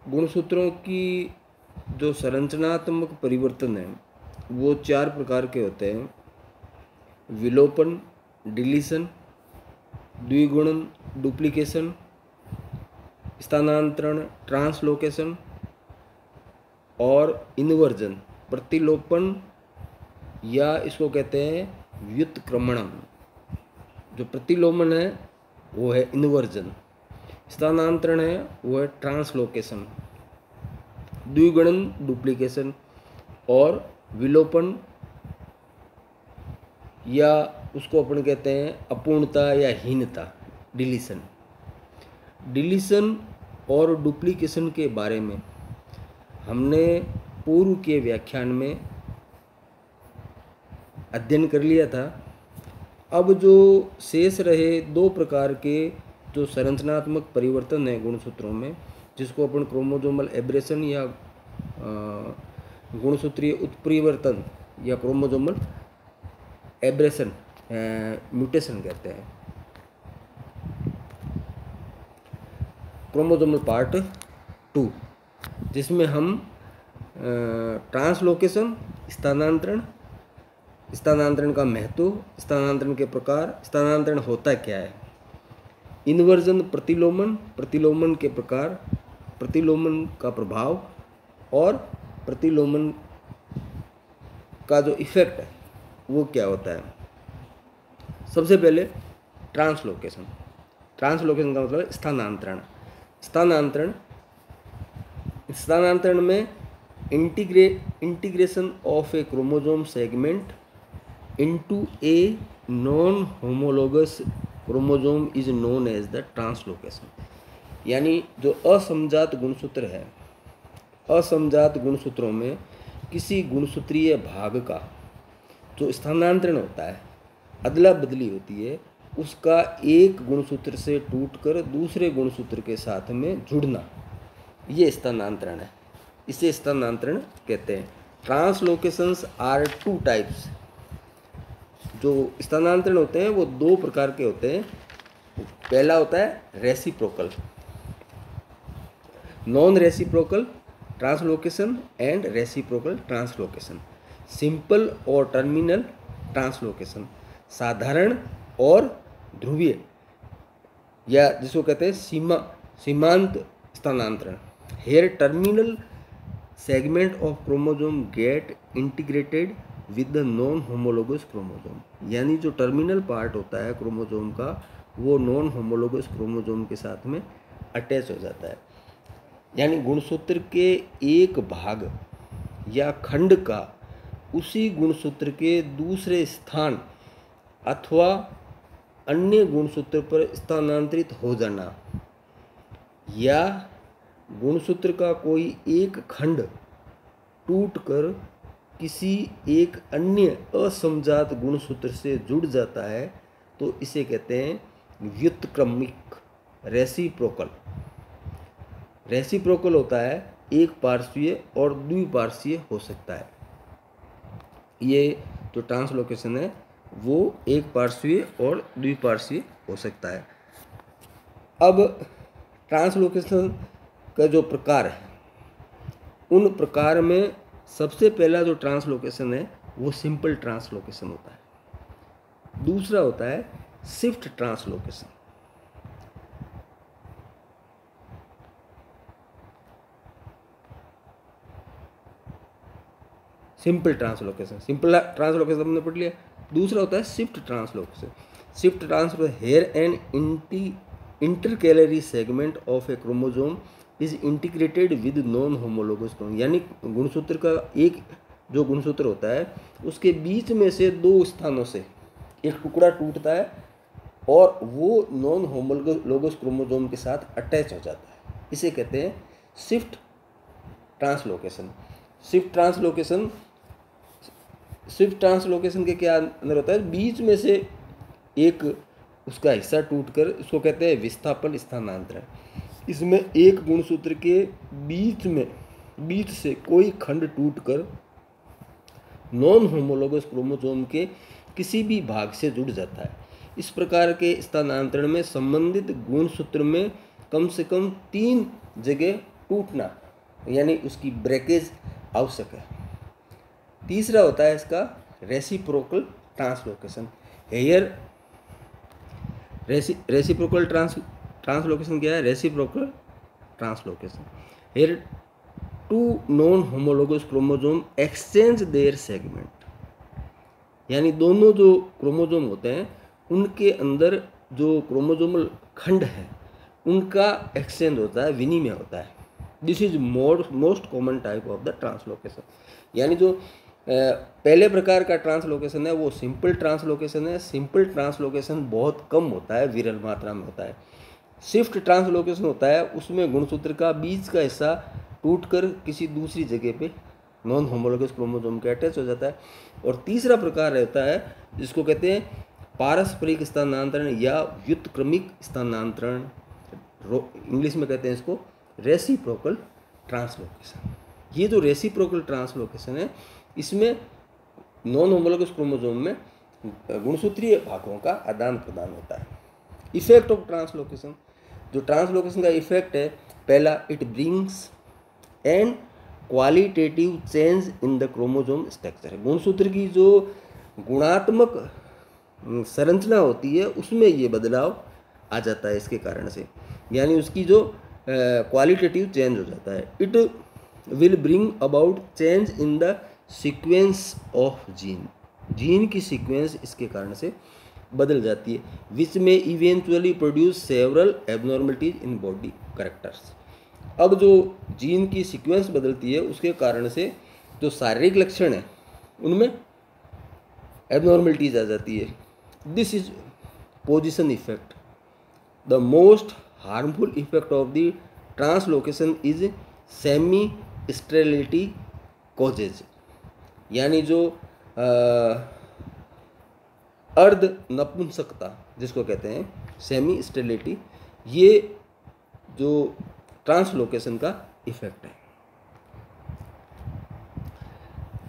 गुणसूत्रों की जो संरचनात्मक परिवर्तन है वो 4 प्रकार के होते हैं। विलोपन, डिलीशन, द्विगुणन, डुप्लीकेशन, स्थानांतरण, ट्रांसलोकेशन और इन्वर्जन, प्रतिलोपन, या इसको कहते हैं व्युत्क्रमणम। जो प्रतिलोमन है वो है इन्वर्जन, स्थानांतरण है वो है ट्रांसलोकेशन, द्विगुणन डुप्लीकेशन, और विलोपन या उसको अपन कहते हैं अपूर्णता या हीनता, डिलीशन। डिलीशन और डुप्लीकेशन के बारे में हमने पूर्व के व्याख्यान में अध्ययन कर लिया था। अब जो शेष रहे 2 प्रकार के जो संरचनात्मक परिवर्तन है गुणसूत्रों में, जिसको अपन क्रोमोसोमल एब्रेशन या गुणसूत्रीय उत्परिवर्तन या क्रोमोसोमल एब्रेशन म्यूटेशन कहते हैं। क्रोमोसोमल पार्ट 2, जिसमें हम ट्रांसलोकेशन, स्थानांतरण का महत्व, स्थानांतरण के प्रकार, स्थानांतरण होता क्या है, इन्वर्जन प्रतिलोमन के प्रकार, प्रतिलोमन का प्रभाव और प्रतिलोमन का जो इफेक्ट है वो क्या होता है। सबसे पहले ट्रांसलोकेशन का मतलब है स्थानांतरण। स्थानांतरण में integration of a chromosome segment into a non homologous chromosome is known as the translocation. यानी जो असमजात गुणसूत्र है, असमजात गुणसूत्रों में किसी गुणसूत्रीय भाग का जो स्थानांतरण होता है, अदला बदली होती है, उसका एक गुणसूत्र से टूटकर दूसरे गुणसूत्र के साथ में जुड़ना, ये स्थानांतरण है। इसे स्थानांतरण कहते हैं। ट्रांसलोकेशंस आर 2 टाइप्स। जो स्थानांतरण होते हैं वो 2 प्रकार के होते हैं। पहला होता है reciprocal, non reciprocal translocation and reciprocal translocation, simple और टर्मिनल ट्रांसलोकेशन, साधारण और ध्रुवीय या जिसको कहते हैं सीमांत स्थानांतरण। Here terminal segment of chromosome get integrated with the non homologous chromosome. यानी जो टर्मिनल पार्ट होता है क्रोमोसोम का वो नॉन होमोलोगस क्रोमोसोम के साथ में अटैच हो जाता है। यानी गुणसूत्र के एक भाग या खंड का उसी गुणसूत्र के दूसरे स्थान अथवा अन्य गुणसूत्र पर स्थानांतरित हो जाना, या गुणसूत्र का कोई एक खंड टूटकर किसी एक अन्य असमजात गुणसूत्र से जुड़ जाता है, तो इसे कहते हैं व्युत्क्रमिक, रेसिप्रोकल। रेसिप्रोकल होता है एक पार्श्वीय और द्विपार्श्वीय हो सकता है। ये जो ट्रांसलोकेशन है वो एक पार्श्वीय और द्विपार्श्वीय हो सकता है। अब ट्रांसलोकेशन का जो प्रकार है, उन प्रकार में सबसे पहला जो ट्रांसलोकेशन है वो सिंपल ट्रांसलोकेशन होता है। दूसरा होता है शिफ्ट ट्रांसलोकेशन। सिंपल ट्रांसलोकेशन हमने पढ़ लिया। दूसरा होता है shift translocation. Shift translocation, here and intercalary segment of a chromosome is integrated with non homologous chromosome. यानी गुणसूत्र का एक जो गुणसूत्र होता है उसके बीच में से 2 स्थानों से एक टुकड़ा टूटता है और वो नॉन होमोलोगस क्रोमोसोम के साथ अटैच हो जाता है। इसे कहते हैं शिफ्ट ट्रांसलोकेशन। शिफ्ट ट्रांसलोकेशन के क्या अंदर होता है, बीच में से एक उसका हिस्सा टूटकर, उसको कहते हैं विस्थापन स्थानांतरण। इसमें एक गुणसूत्र के बीच से कोई खंड टूटकर नॉन होमोलोगस क्रोमोसोम के किसी भी भाग से जुड़ जाता है। इस प्रकार के स्थानांतरण में संबंधित गुणसूत्र में कम से कम 3 जगह टूटना यानी उसकी ब्रेकेज आवश्यक है। तीसरा होता है इसका reciprocal translocation. Here reciprocal translocation क्या है? Reciprocal translocation here two non homologous chromosome exchange their segment, यानी दोनों जो क्रोमोसोम होते हैं उनके अंदर जो क्रोमोसोमल खंड है उनका एक्सचेंज होता है, विनिमय होता है। This is most common type of the translocation. यानी जो पहले प्रकार का ट्रांसलोकेशन है वो सिंपल ट्रांसलोकेशन है। सिंपल ट्रांसलोकेशन बहुत कम होता है, विरल मात्रा में होता है। शिफ्ट ट्रांसलोकेशन होता है, उसमें गुणसूत्र का बीच का हिस्सा टूटकर किसी दूसरी जगह पे नॉन होमोलोगस क्रोमोसोम के अटैच हो जाता है। और तीसरा प्रकार रहता है जिसको कहते हैं पारस्परिक स्थानांतरण या व्युत्क्रमिक स्थानांतरण, इंग्लिश में कहते हैं इसको रेसिप्रोकल ट्रांसलोकेशन। ये जो रेसिप्रोकल ट्रांसलोकेशन है इसमें नॉन होमोलोगस क्रोमोसोम में गुणसूत्रीय भागों का आदान प्रदान होता है। इफेक्ट ऑफ ट्रांसलोकेशन, जो ट्रांसलोकेशन का इफेक्ट है, पहला it brings and qualitative change in the chromosome structure. गुणसूत्र की जो गुणात्मक संरचना होती है उसमें ये बदलाव आ जाता है इसके कारण से, यानी उसकी जो क्वालिटेटिव चेंज हो जाता है। It will bring about change in the sequence of gene, gene की सीक्वेंस इसके कारण से बदल जाती है, विच में eventually produce several abnormalities in body characters. अब जो जीन की सीक्वेंस बदलती है उसके कारण से जो शारीरिक लक्षण है उनमें एबनॉर्मलिटीज आ जाती है। This is position effect. The most harmful effect of the translocation is semi sterility causes, यानी जो अर्ध नपुंसकता जिसको कहते हैं सेमी स्टेरिलिटी, ये जो ट्रांसलोकेशन का इफेक्ट है।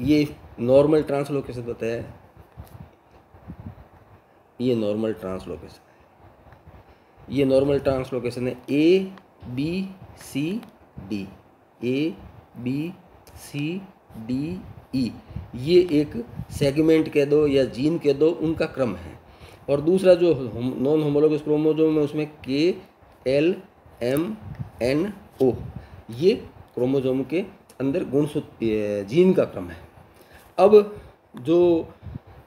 ये नॉर्मल ट्रांसलोकेशन होता है, ये नॉर्मल ट्रांसलोकेशन है। ये नॉर्मल ट्रांसलोकेशन है A B C D, A B C D E, ये एक सेगमेंट कह दो या जीन कह दो, उनका क्रम है। और दूसरा जो नॉन होमोलोगस क्रोमोसोम है उसमें के एल एम एन ओ, ये क्रोमोसोम के अंदर गुणसूत्र जीन का क्रम है। अब जो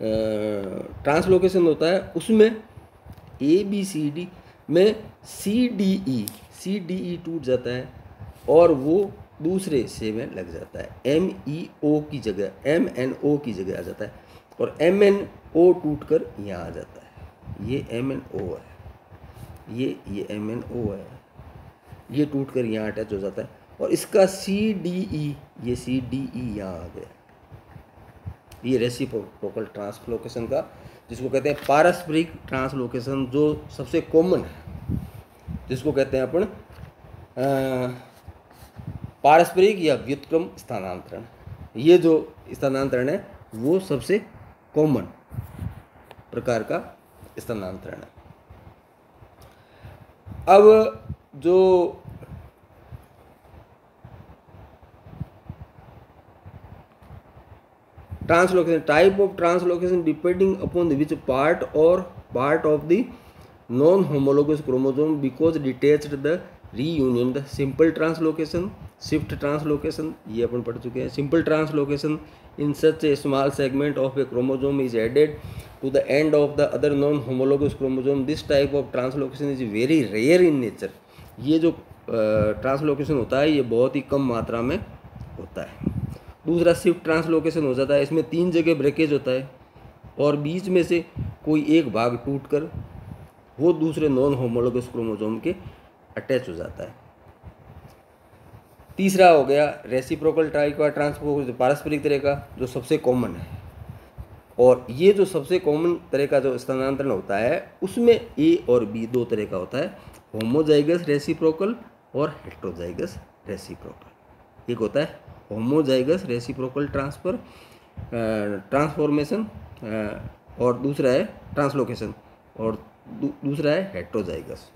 ट्रांसलोकेशन होता है उसमें ए बी सी डी में सी डी ई टूट जाता है और वो दूसरे हिस्से में लग जाता है, एम ई ओ की जगह एम एन ओ की जगह आ जाता है, और एम एन ओ टूट कर यहाँ आ जाता है। ये एम एन ओ है, ये एम एन ओ है, ये टूट कर यहाँ अटैच हो जाता है। और इसका सी डी ई, ये सी डी ई यहाँ आ गया। ये रेसिप्रोकल ट्रांसलोकेशन का, जिसको कहते हैं पारस्परिक ट्रांसलोकेशन, जो सबसे कॉमन है, जिसको कहते हैं अपन पारस्परिक या व्युत्क्रम स्थानांतरण। ये जो स्थानांतरण है वो सबसे कॉमन प्रकार का स्थानांतरण है। अब जो translocation, type of translocation depending upon which part of the non homologous chromosome because detached the reunion. The simple translocation, shift translocation, ये अपन पढ़ चुके हैं। Simple translocation in such a small segment of a chromosome is added to the end of the other non homologous chromosome. This type of translocation is very rare in nature. ये जो translocation होता है ये बहुत ही कम मात्रा में होता है। दूसरा शिफ्ट ट्रांसलोकेशन हो जाता है, इसमें 3 जगह ब्रेकेज होता है और बीच में से कोई एक भाग टूटकर वो दूसरे नॉन होमोलोगस क्रोमोसोम के अटैच हो जाता है। तीसरा हो गया रेसिप्रोकल टाइप का ट्रांसलोकेशन, पारस्परिक तरह का, जो सबसे कॉमन है। और ये जो सबसे कॉमन तरह का जो स्थानांतरण होता है उसमें ए और बी 2 तरह का होता है, होमोजाइगस रेसिप्रोकल और हेट्रोजाइगस रेसिप्रोकल। एक होता है होमोजाइगस रेसिप्रोकल ट्रांसफॉर्मेशन और दूसरा है ट्रांसलोकेशन, और दूसरा है हेट्रोजाइगस।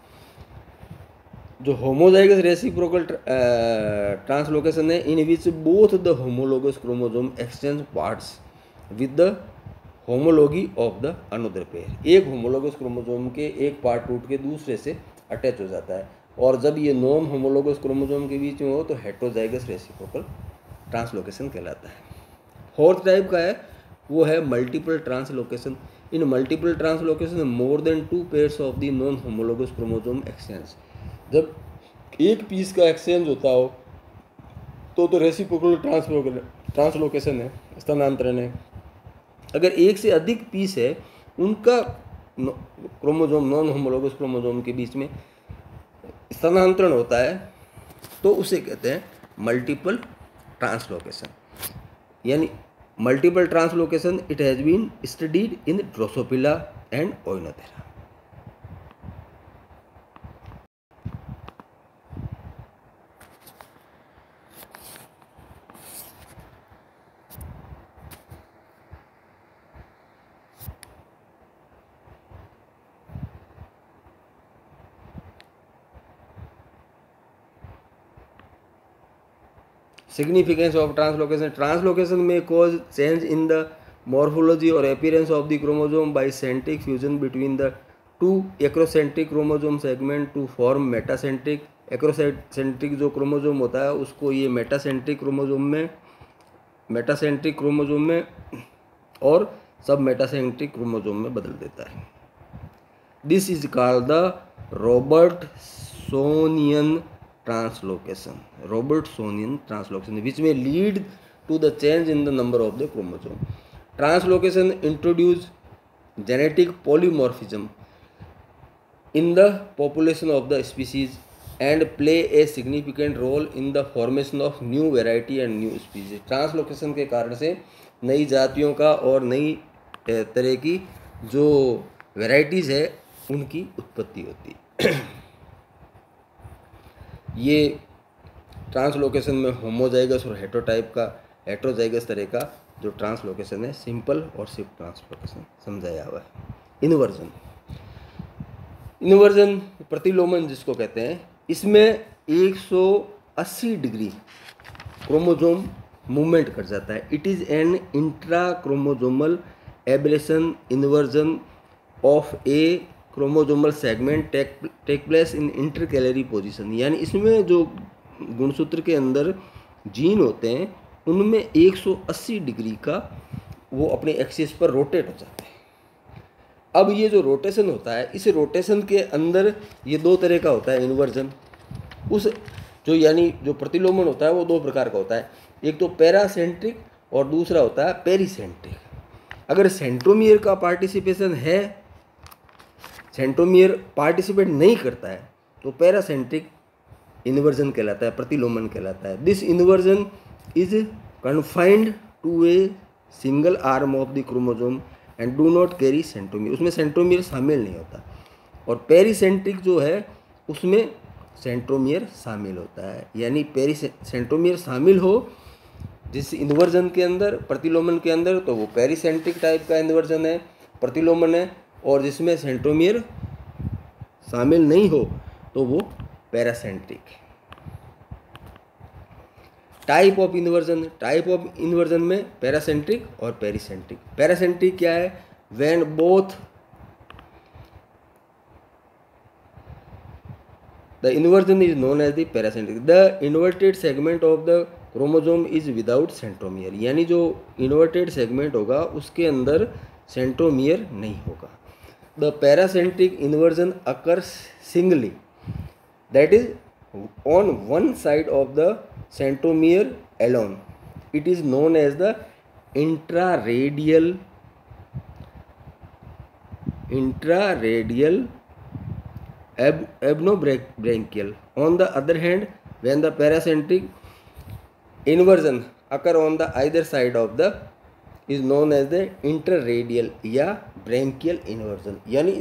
जो होमोजाइगस रेसिप्रोकल ट्रांसलोकेशन है, in which both the homologous chromosome exchange parts with the homology of the another pair. एक होमोलोगस क्रोमोसोम के एक पार्ट टूट के दूसरे से अटैच हो जाता है, और जब ये नॉन होमोलोगस क्रोमोसोम के बीच में हो तो हेटेरोजाइगस रेसिप्रोकल ट्रांसलोकेशन कहलाता है। फोर्थ टाइप का है वो है multiple translocation. In multiple translocation more than 2 pairs of the non homologous chromosome exchange. जब एक पीस का एक्सचेंज होता हो तो रेसिप्रोकल ट्रांसलोकेशन है, स्थानांतरण है। अगर एक से अधिक पीस है उनका क्रोमोसोम नॉन होमोलोगस क्रोमोसोम के बीच में स्थानांतरण होता है तो उसे कहते हैं मल्टीपल ट्रांसलोकेशन। यानी multiple translocation it has been studied in Drosophila and Oenothera. Significance of translocation. Translocation may cause change in the morphology or appearance of the chromosome by centric fusion between the two acrocentric chromosome segment to form metacentric। acrocentric जो chromosome होता है उसको ये metacentric chromosome में और सब metacentric chromosome में बदल देता है। This is called the Robertsonian translocation, Robertsonian translocation, which may lead to the change in the number of the chromosome. Translocation introduce genetic polymorphism in the population of the species and play a significant role in the formation of new variety and new species. Translocation के कारण से नई जातियों का और नई तरह की जो वेराइटीज़ है उनकी उत्पत्ति होती है। ये ट्रांसलोकेशन में होमोजाइगस और हेटेरोजाइगस तरह का जो ट्रांसलोकेशन है सिंपल और शिफ्ट ट्रांसलोकेशन समझाया हुआ है। इन्वर्जन प्रतिलोमन जिसको कहते हैं, इसमें 180 डिग्री क्रोमोसोम मूवमेंट कर जाता है। It is an intra chromosomal aberration inversion of a chromosomal segment take place in intercalary position. यानी इसमें जो गुणसूत्र के अंदर जीन होते हैं उनमें 180 डिग्री का वो अपने एक्सिस पर रोटेट हो जाते हैं। अब ये जो रोटेशन होता है, इस रोटेशन के अंदर ये दो तरह का होता है इन्वर्जन। जो प्रतिलोमन होता है वो दो प्रकार का होता है, एक तो पैरासेंट्रिक और दूसरा होता है पेरीसेंट्रिक। अगर सेंट्रोमियर का पार्टिसिपेशन है, सेंट्रोमियर पार्टिसिपेट नहीं करता है तो पैरासेंट्रिक इन्वर्जन कहलाता है, प्रतिलोमन कहलाता है। This inversion is confined to a single arm of the chromosome and do not carry centromere. उसमें सेंट्रोमियर शामिल नहीं होता। और पेरीसेंट्रिक जो है उसमें सेंट्रोमियर शामिल होता है। यानी सेंट्रोमियर शामिल हो जिस इन्वर्जन के अंदर, प्रतिलोमन के अंदर, तो वो पेरीसेंट्रिक टाइप का इन्वर्जन है, प्रतिलोमन है। और जिसमें सेंट्रोमियर शामिल नहीं हो तो वो पैरासेंट्रिक। टाइप ऑफ इन्वर्जन में पैरासेंट्रिक और पेरीसेंट्रिक। पैरासेंट्रिक क्या है? When both the inversion is known as the paracentric. The inverted segment of the chromosome is without centromere. यानी जो इन्वर्टेड सेगमेंट होगा उसके अंदर सेंट्रोमियर नहीं होगा। The paracentric inversion occurs singly, that is on one side of the centromere alone. It is known as the intraradial abnobranchial. On the other hand, when the paracentric inversion occur on the either side of the is known as the interradial या brachial inversion. यानी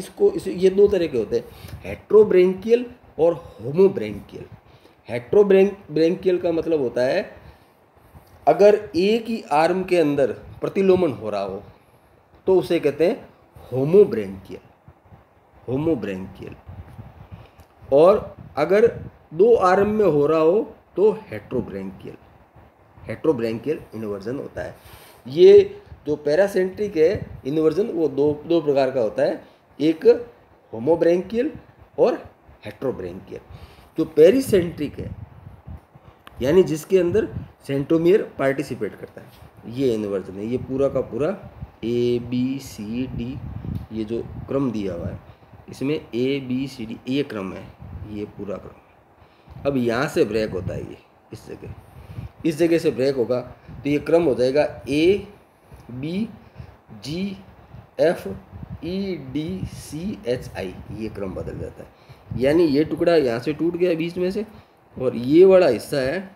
ये दो तरह के होते हैं, हेट्रोब्रेंकियल और होमोब्रेंकियल। हेट्रोब्रेंकियल का मतलब होता है अगर एक ही आर्म के अंदर प्रतिलोमन हो रहा हो तो उसे कहते हैं होमोब्रेंकियल। और अगर 2 आर्म में हो रहा हो तो हेट्रोब्रैंकियल इन्वर्जन होता है। ये जो पैरासेंट्रिक है इन्वर्जन वो दो प्रकार का होता है, एक होमोब्रैंकियल और हेट्रोब्रैंकियल। जो पेरिसेंट्रिक है यानी जिसके अंदर सेंट्रोमियर पार्टिसिपेट करता है, ये इन्वर्जन है। ये पूरा का पूरा ABCD ये जो क्रम दिया हुआ है इसमें ABCD ये क्रम है, ये पूरा क्रम। अब यहाँ से ब्रेक होता है, ये इस जगह से ब्रेक होगा तो ये क्रम हो जाएगा ABGFEDCHI, ये क्रम बदल जाता है। यानी ये टुकड़ा यहाँ से टूट गया बीच में से, और ये वाला हिस्सा है,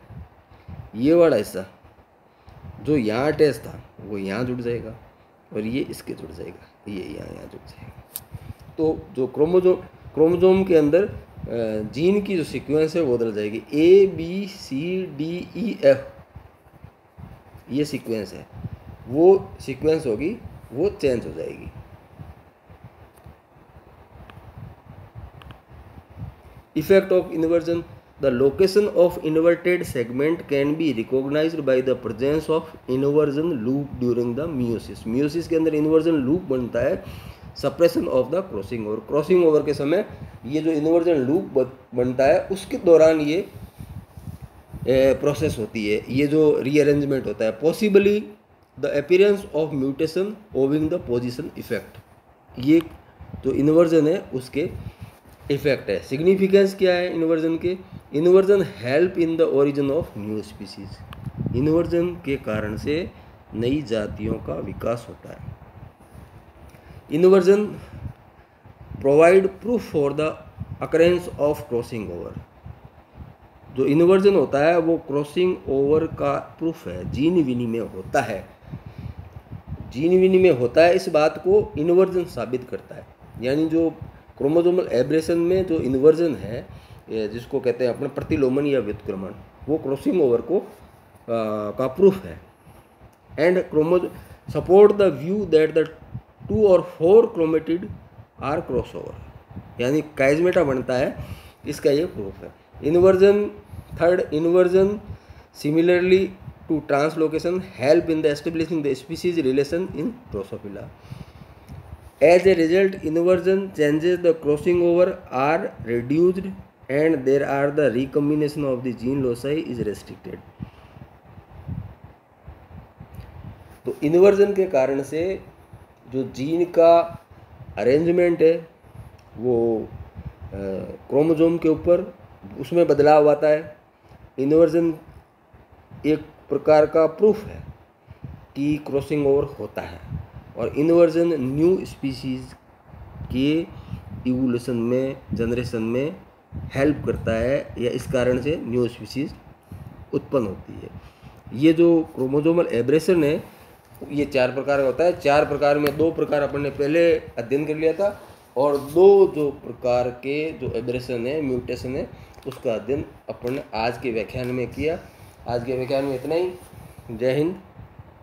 ये वाला हिस्सा जो यहाँ अटैच था वो यहाँ जुड़ जाएगा और ये इसके जुड़ जाएगा, ये यहाँ जुड़ जाएगा। तो जो क्रोमोजोम के अंदर जीन की जो सीक्वेंस है वो बदल जाएगी। ABCDEF ये सीक्वेंस है, वो सीक्वेंस होगी, वो चेंज हो जाएगी। Effect of inversion, the location of inverted segment can be recognised by the presence of inversion loop during the meiosis. Meiosis के अंदर इन्वर्जन लूप बनता है, suppression of the crossing over. Crossing over के समय ये जो इन्वर्जन लूप बनता है उसके दौरान ये प्रोसेस होती है, ये जो रीअरेंजमेंट होता है। Possibly the appearance of mutation owing the position effect, ये जो इन्वर्जन है उसके इफेक्ट है। सिग्निफिकेंस क्या है इन्वर्जन के? Inversion help in the origin of new species. Inversion के कारण से नई जातियों का विकास होता है। Inversion provide proof for the occurrence of crossing over. जो इन्वर्जन होता है वो क्रॉसिंग ओवर का प्रूफ है, जीन विनिमय होता है। जीन विनिमय होता है, इस बात को इन्वर्जन साबित करता है। यानी जो क्रोमोसोमल एब्रेशन में जो इन्वर्जन है, जिसको कहते हैं अपने प्रतिलोमन या व्युत्क्रमण, वो क्रॉसिंग ओवर को का प्रूफ है। And support the view that the 2 or 4 chromatid are cross over, यानी काइजमेटा बनता है, इसका ये प्रूफ है। Inversion, third, inversion similarly to translocation help in the establishing the species relation in Drosophila. As a result, inversion changes the crossing over are reduced and there are the recombination of the gene loci is restricted. तो inversion के कारण से जो gene का arrangement है वो chromosome के ऊपर उसमें बदलाव आता है। इन्वर्जन एक प्रकार का प्रूफ है कि क्रॉसिंग ओवर होता है, और इन्वर्जन न्यू स्पीसीज के इवोल्यूशन में, जनरेशन में हेल्प करता है, या इस कारण से न्यू स्पीसीज उत्पन्न होती है। ये जो क्रोमोसोमल एब्रेशन है ये 4 प्रकार का होता है। 4 प्रकार में 2 प्रकार अपन ने पहले अध्ययन कर लिया था, और 2 जो प्रकार के जो एब्रेशन है, म्यूटेशन है, उसका अध्ययन अपन ने आज के व्याख्यान में किया। आज के व्याख्यान में इतना ही। जय हिंद,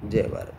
जय भारत।